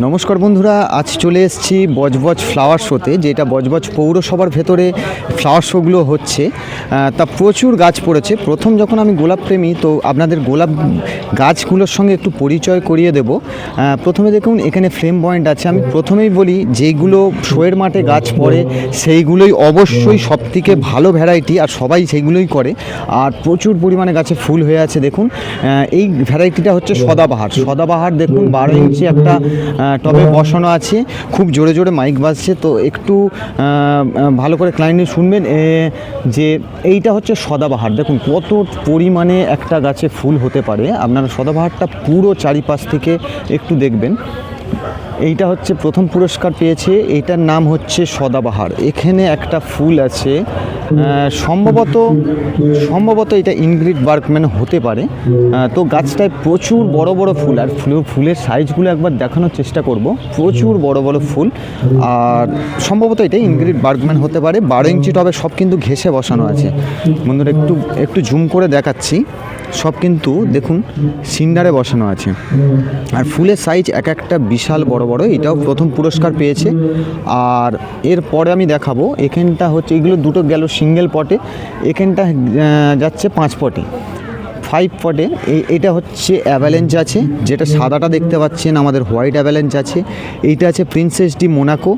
নমস্কার বন্ধুরা, আজ চলে এসেছি বজবজ ফ্লাওয়ার শোতে, যেটা বজবজ পৌরসভার ভেতরে ফ্লাওয়ার শোগুলো হচ্ছে। তা প্রচুর গাছ পড়েছে। প্রথম যখন আমি গোলাপ প্রেমী, তো আপনাদের গোলাপ গাছগুলোর সঙ্গে একটু পরিচয় করিয়ে দেব। প্রথমে দেখুন এখানে ফ্লেম পয়েন্ট আছে। আমি প্রথমেই বলি, যেইগুলো শোয়ের মাঠে গাছ পড়ে সেইগুলোই অবশ্যই সবথেকে ভালো ভ্যারাইটি, আর সবাই সেইগুলোই করে। আর প্রচুর পরিমাণে গাছে ফুল হয়ে আছে। দেখুন এই ভ্যারাইটিটা হচ্ছে সদাবাহার। সদাবাহার দেখুন 12 ইঞ্চি একটা টবে বসানো আছে। খুব জোরে জোরে মাইক বাজছে, তো একটু ভালো করে ক্লায়েন্টে শুনবেন। যে এইটা হচ্ছে সদাবাহার। দেখুন কত পরিমাণে একটা গাছে ফুল হতে পারে। আপনারা সদাবাহারটা পুরো চারিপাশ থেকে একটু দেখবেন। এইটা হচ্ছে প্রথম পুরস্কার পেয়েছে, এইটার নাম হচ্ছে সদাবাহার। এখানে একটা ফুল আছে, সম্ভবত এটা ইনগ্রিড বার্গম্যান হতে পারে। তো গাছটায় প্রচুর বড় বড় ফুল, আর ফুলের সাইজগুলো একবার দেখানোর চেষ্টা করব। প্রচুর বড় বড় ফুল, আর সম্ভবত এটা ইনগ্রিড বার্গম্যান হতে পারে। 12 ইঞ্চি টবে সব কিন্তু ঘেঁষে বসানো আছে। বন্ধুরা একটু জুম করে দেখাচ্ছি। সব কিন্তু দেখুন সিন্ডারে বসানো আছে, আর ফুলের সাইজ এক একটা বিশাল বড় বড়। এটাও প্রথম পুরস্কার পেয়েছে। আর এরপরে আমি দেখাবো, এখানটা হচ্ছে, এগুলো দুটো গেল সিঙ্গেল পটে, এখানটা যাচ্ছে 5 পটে, 5 পটে। এটা হচ্ছে অ্যাভালেঞ্চ আছে, যেটা সাদাটা দেখতে পাচ্ছেন আমাদের হোয়াইট অ্যাভালেঞ্চ আছে। এইটা আছে প্রিন্সেস ডি মোনাকো।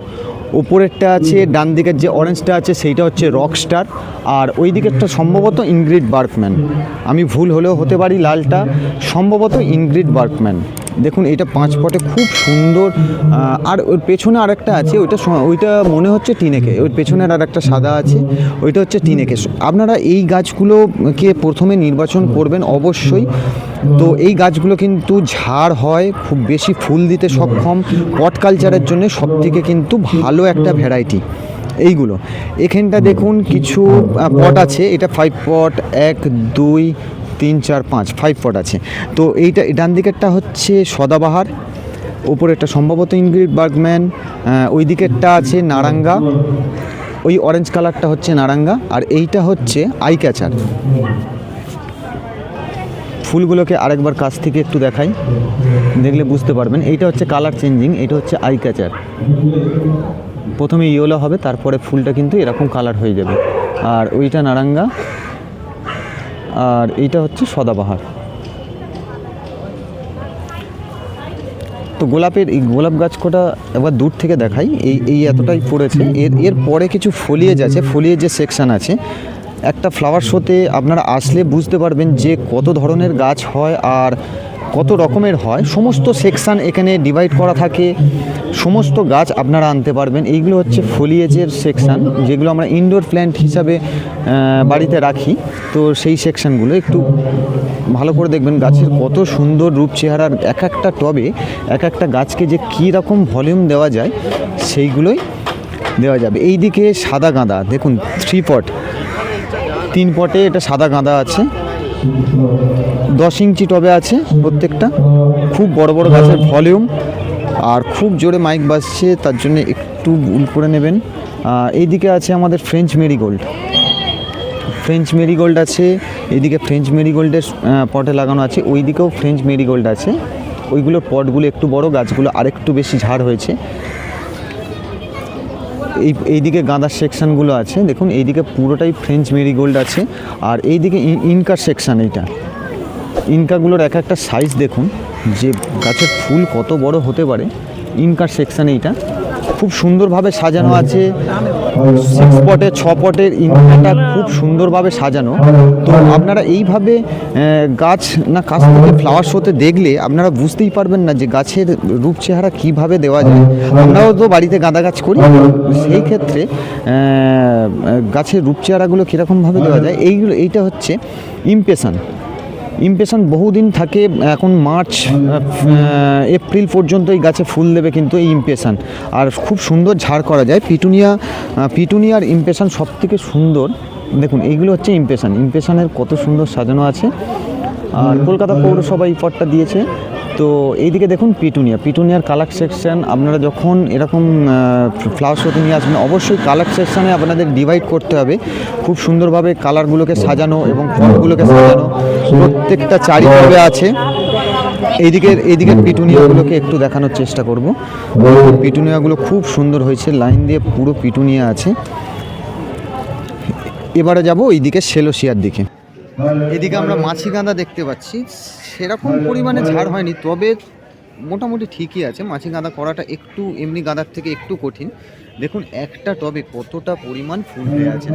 ওপরেরটা আছে, ডান দিকের যে অরেঞ্জটা আছে সেইটা হচ্ছে রকস্টার, আর ওই দিকেরটা সম্ভবত ইনগ্রিড বার্গম্যান। আমি ভুল হলেও হতে পারি, লালটা সম্ভবত ইনগ্রিড বার্গম্যান। দেখুন এটা 5 পটে খুব সুন্দর। আর ওর পেছনে আরেকটা আছে, ওইটা মনে হচ্ছে টিনেকে। ওই পেছনের আর একটা সাদা আছে, ওইটা হচ্ছে টিনেকে। আপনারা এই গাছগুলোকে প্রথমে নির্বাচন করবেন অবশ্যই। তো এই গাছগুলো কিন্তু ঝাড় হয়, খুব বেশি ফুল দিতে সক্ষম। পট কালচারের জন্য সবথেকে কিন্তু ভালো একটা ভ্যারাইটি এইগুলো। এখানটা দেখুন কিছু পট আছে, এটা 5 পট, 1 2 3 4 5 পট আছে। তো এইটা ডান দিকেরটা হচ্ছে সদাবাহার, ওপরেরটা সম্ভবত ইনগ্রিড বার্গম্যান, ওই দিকেরটা আছে নারাঙ্গা, ওই অরেঞ্জ কালারটা হচ্ছে নারাঙ্গা, আর এইটা হচ্ছে আই ক্যাচার। ফুলগুলোকে আরেকবার কাছ থেকে একটু দেখাই, দেখলে বুঝতে পারবেন। এইটা হচ্ছে কালার চেঞ্জিং, এটা হচ্ছে আই ক্যাচার। প্রথমে ইয়েলো হবে, তারপরে ফুলটা কিন্তু এরকম কালার হয়ে যাবে। আর ওইটা নারাঙ্গা, আর এইটা হচ্ছে সদাবাহার। তো এই গোলাপ গাছ কটা একবার দূর থেকে দেখাই। এই এতটাই পড়েছে। এর পরে কিছু ফলিয়েজ আছে, ফলিয়েজের সেকশান আছে। একটা ফ্লাওয়ার শোতে আপনারা আসলে বুঝতে পারবেন যে কত ধরনের গাছ হয় আর কত রকমের হয়। সমস্ত সেকশান এখানে ডিভাইড করা থাকে, সমস্ত গাছ আপনারা আনতে পারবেন। এইগুলো হচ্ছে ফলিয়েজের সেকশান, যেগুলো আমরা ইনডোর প্ল্যান্ট হিসাবে বাড়িতে রাখি। তো সেই সেকশানগুলো একটু ভালো করে দেখবেন। গাছের কত সুন্দর রূপ চেহারার, এক একটা টবে এক একটা গাছকে যে কী রকম ভলিউম দেওয়া যায় সেইগুলোই দেওয়া যাবে। এই দিকে সাদা গাঁদা দেখুন 3 পট, 3 পটে এটা সাদা গাঁদা আছে। 10 ইঞ্চি টবে আছে প্রত্যেকটা। খুব বড় বড় গাছের ভলিউম, আর খুব জোরে মাইক বাজছে, তার জন্য একটু ভুল করে নেবেন। এইদিকে আছে আমাদের ফ্রেঞ্চ মেরিগোল্ড আছে। এইদিকে ফ্রেঞ্চ মেরিগোল্ডের পটে লাগানো আছে, ওই দিকেও ফ্রেঞ্চ মেরিগোল্ড আছে। ওইগুলোর পটগুলো একটু বড়, গাছগুলো আরেকটু বেশি ঝাড় হয়েছে। এইদিকে গাঁদার সেকশানগুলো আছে, দেখুন এইদিকে পুরোটাই ফ্রেঞ্চ মেরিগোল্ড আছে। আর এইদিকে ইনকার সেকশান, এইটা ইনকাগুলোর এক একটা সাইজ দেখুন, যে গাছের ফুল কত বড় হতে পারে। ইনকার সেকশান এইটা খুব সুন্দরভাবে সাজানো আছে। 6 পটে 6 পটের ইনকাটা খুব সুন্দরভাবে সাজানো। তো আপনারা এইভাবে গাছ কাছ থেকে ফ্লাওয়ার শোতে দেখলে আপনারা বুঝতেই পারবেন না যে গাছের রূপ চেহারা কীভাবে দেওয়া যায়। আমরাও তো বাড়িতে গাঁদা গাছ করি, সেই ক্ষেত্রে গাছের রূপ চেহারাগুলো কীরকমভাবে দেওয়া যায়। এইটা হচ্ছে ইমপ্রেশন বহুদিন থাকে। এখন মার্চ এপ্রিল পর্যন্ত এই গাছে ফুল দেবে কিন্তু এই ইমপ্রেশন, আর খুব সুন্দর ঝাড় করা যায়। পিটুনিয়ার ইমপ্রেশন সব থেকে সুন্দর। দেখুন এইগুলো হচ্ছে ইমপ্রেশনের কত সুন্দর সাজানো আছে। আর কলকাতা পৌরসভা এই পটটা দিয়েছে। তো এইদিকে দেখুন পিটুনিয়ার কালার সেকশন। আপনারা যখন এরকম ফ্লাওয়ার শোতে নিয়ে আসবেন, অবশ্যই কালার সেকশানে আপনাদের ডিভাইড করতে হবে। খুব সুন্দরভাবে কালারগুলোকে সাজানো এবং ফলগুলোকে সাজানো। প্রত্যেকটা চারিভাবে আছে। এইদিকের পিটুনিয়াগুলোকে একটু দেখানোর চেষ্টা করব। পিটুনিয়াগুলো খুব সুন্দর হয়েছে, লাইন দিয়ে পুরো পিটুনিয়া আছে। এবারে যাব এইদিকে সেলোসিয়ার দিকে। এদিকে আমরা মাছি গাঁদা দেখতে পাচ্ছি, সেরকম পরিমাণে ঝাড় হয়নি, তবে মোটামুটি ঠিকই আছে। মাছি গাঁদা করাটা একটু এমনি গাঁদার থেকে একটু কঠিন। দেখুন একটা টবে কতটা পরিমাণ ফুল হয়ে আছে,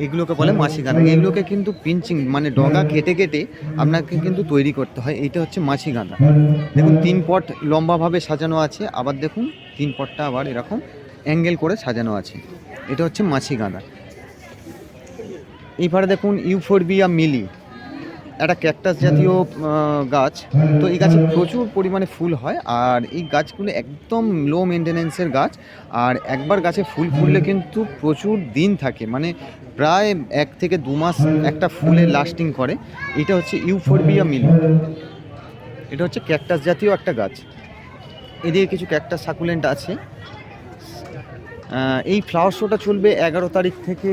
এগুলোকে বলে মাছি গাঁদা। এগুলোকে কিন্তু পিঞ্চিং মানে ডগা কেটে কেটে আপনাকে কিন্তু তৈরি করতে হয়। এইটা হচ্ছে মাছি গাঁদা। দেখুন 3 পট লম্বাভাবে সাজানো আছে, আবার দেখুন 3 পটটা আবার এরকম অ্যাঙ্গেল করে সাজানো আছে। এটা হচ্ছে মাছি গাঁদা। এইবারে দেখুন ইউফোরবিয়া মিলি, একটা ক্যাকটাস জাতীয় গাছ। তো এই গাছে প্রচুর পরিমাণে ফুল হয়, আর এই গাছগুলো একদম লো মেনটেন্যান্সের গাছ। আর একবার গাছে ফুল ফুললে কিন্তু প্রচুর দিন থাকে, মানে প্রায় 1 থেকে 2 মাস একটা ফুলে লাস্টিং করে। এটা হচ্ছে ইউফোরবিয়া মিলি, এটা হচ্ছে ক্যাকটাস জাতীয় একটা গাছ। এদিকে কিছু ক্যাকটাস সাকুলেন্ট আছে। এই ফ্লাওয়ার শোটা চলবে 11 তারিখ থেকে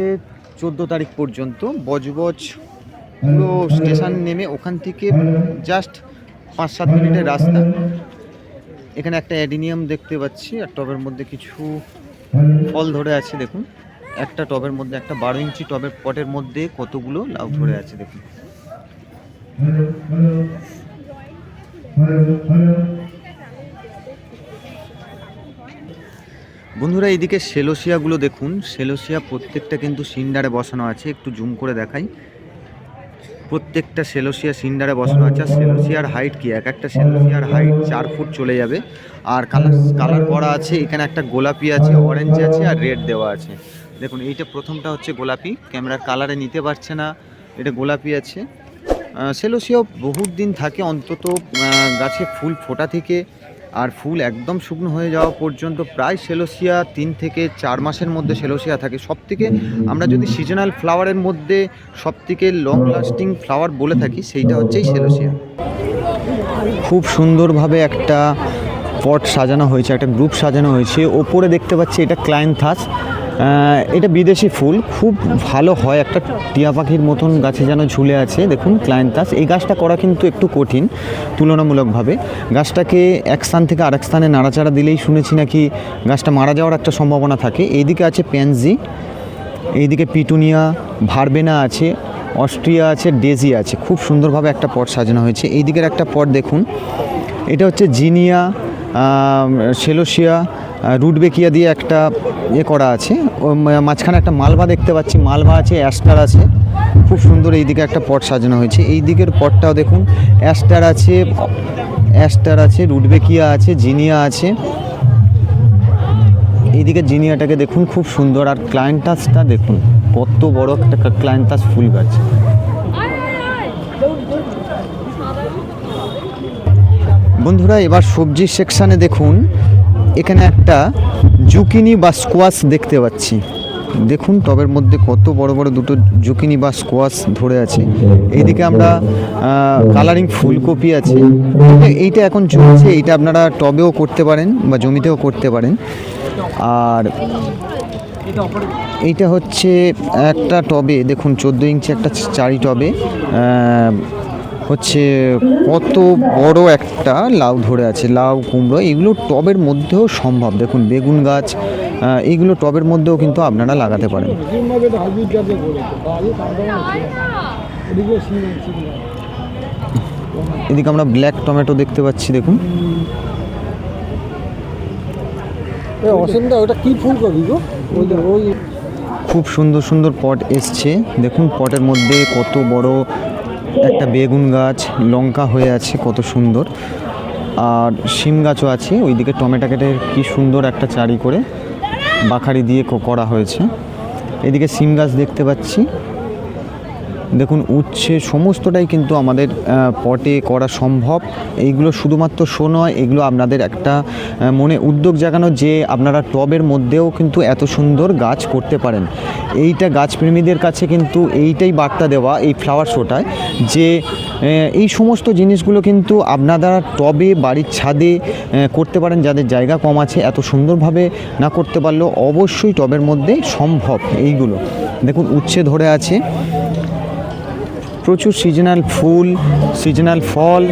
14 তারিখ পর্যন্ত। বজবজ পুরো স্টেশন নেমে ওখান থেকে জাস্ট 5-7 মিনিটের রাস্তা। এখানে একটা অ্যাডিনিয়াম দেখতে পাচ্ছি, আর টবের মধ্যে কিছু ফল ধরে আছে। দেখুন একটা টবের মধ্যে, একটা 12 ইঞ্চি টবের পটের মধ্যে কতগুলো লাউ ধরে আছে দেখুন। বন্ধুরা এইদিকে সেলোসিয়াগুলো দেখুন, সেলোসিয়া প্রত্যেকটা কিন্তু সিন্ডারে বসানো আছে। একটু জুম করে দেখাই, প্রত্যেকটা সেলোসিয়া সিন্ডারে বসানো আছে। আর সেলোসিয়ার হাইট কি, এক একটা সেলোসিয়ার হাইট 4 ফুট চলে যাবে। আর কালার করা আছে, এখানে একটা গোলাপি আছে, অরেঞ্জ আছে, আর রেড দেওয়া আছে। দেখুন এইটা প্রথমটা হচ্ছে গোলাপি, ক্যামেরার কালারে নিতে পারছে না, এটা গোলাপি আছে। সেলোসিয়াও বহুত দিন থাকে, অন্তত গাছে ফুল ফোটা থেকে আর ফুল একদম শুকনো হয়ে যাওয়া পর্যন্ত প্রায় সেলোসিয়া 3 থেকে 4 মাসের মধ্যে সেলোসিয়া থাকে। সবথেকে আমরা যদি সিজনাল ফ্লাওয়ারের মধ্যে সবথেকে লং লাস্টিং ফ্লাওয়ার বলে থাকি, সেইটা হচ্ছে এই সেলোসিয়া। খুব সুন্দরভাবে একটা পট সাজানো হয়েছে, একটা গ্রুপ সাজানো হয়েছে। ওপরে দেখতে পাচ্ছি এটা ক্লায়েন্থাস, এটা বিদেশি ফুল, খুব ভালো হয়, একটা টিয়া পাখির মতন গাছে যেন ঝুলে আছে। দেখুন ক্লায়েন্থাস, এই গাছটা করা কিন্তু একটু কঠিন তুলনামূলকভাবে। গাছটাকে এক স্থান থেকে আরেক স্থানে নাড়াচাড়া দিলেই শুনেছি নাকি গাছটা মারা যাওয়ার একটা সম্ভাবনা থাকে। এইদিকে আছে প্যানজি, এইদিকে পিটুনিয়া, ভারবেনা আছে, অস্ট্রিয়া আছে, ডেজি আছে। খুব সুন্দরভাবে একটা পট সাজানো হয়েছে। এইদিকের একটা পট দেখুন, এটা হচ্ছে জিনিয়া, সেলোসিয়া, রুটবেকিয়া দিয়ে একটা করা আছে। মাঝখানে একটা মালভা দেখতে পাচ্ছি, মালভা আছে, অ্যাস্টার আছে। খুব সুন্দর এইদিকে একটা পট সাজানো হয়েছে। এই দিকের পটটাও দেখুন, অ্যাস্টার আছে, রুটবেকিয়া আছে, জিনিয়া আছে। এইদিকে জিনিয়াটাকে দেখুন খুব সুন্দর। আর ক্লায়েন্টাসটা দেখুন কত বড় একটা ক্লায়েন্টাস ফুল গাছ। বন্ধুরা এবার সবজির সেকশানে দেখুন, এখানে একটা জুকিনি বা স্কোয়াশ দেখতে পাচ্ছি। দেখুন টবের মধ্যে কত বড় বড় দুটো জুকিনি বা স্কোয়াশ ধরে আছে। এইদিকে আমরা কালারিং ফুলকপি আছে, এইটা এখন চলছে। এইটা আপনারা টবেও করতে পারেন বা জমিতেও করতে পারেন। আর এইটা হচ্ছে একটা টবে দেখুন 14 ইঞ্চি একটা চারি টবে হচ্ছে কত বড় একটা লাউ ধরে আছে। লাউ, কুমড়ো এগুলো টবের মধ্যেও সম্ভব। দেখুন বেগুন গাছ, এইগুলো টবের মধ্যেও কিন্তু আপনারা লাগাতে পারেন। এদিকে আমরা ব্ল্যাক টমেটো দেখতে পাচ্ছি। দেখুন ওটা কি ফুলকপি গো? খুব সুন্দর সুন্দর পট এসছে। দেখুন পটের মধ্যে কত বড় একটা বেগুন গাছ, লঙ্কা হয়ে আছে কত সুন্দর। আর শিম গাছও আছে। ওইদিকে টমেটো কেটে কি সুন্দর একটা চারি করে বাখারি দিয়ে করা হয়েছে। এদিকে শিম গাছ দেখতে পাচ্ছি। দেখুন উচ্ছে সমস্তটাই কিন্তু আমাদের পটে করা সম্ভব। এইগুলো শুধুমাত্র শো নয়, এগুলো আপনাদের একটা মনে উদ্যোগ জাগানো যে আপনারা টবের মধ্যেও কিন্তু এত সুন্দর গাছ করতে পারেন। এইটা গাছপ্রেমীদের কাছে কিন্তু এইটাই বার্তা দেওয়া এই ফ্লাওয়ার শোটায়, যে এই সমস্ত জিনিসগুলো কিন্তু আপনারা টবে বাড়ির ছাদে করতে পারেন। যাদের জায়গা কম আছে, এত সুন্দরভাবে না করতে পারলেও অবশ্যই টবের মধ্যে সম্ভব এইগুলো। দেখুন উচ্ছে ধরে আছে, প্রচুর সিজনাল ফুল, সিজনাল ফল,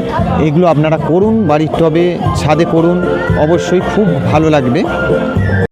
এগুলো আপনারা করুন বাড়ির টবে, ছাদে করুন, অবশ্যই খুব ভালো লাগবে।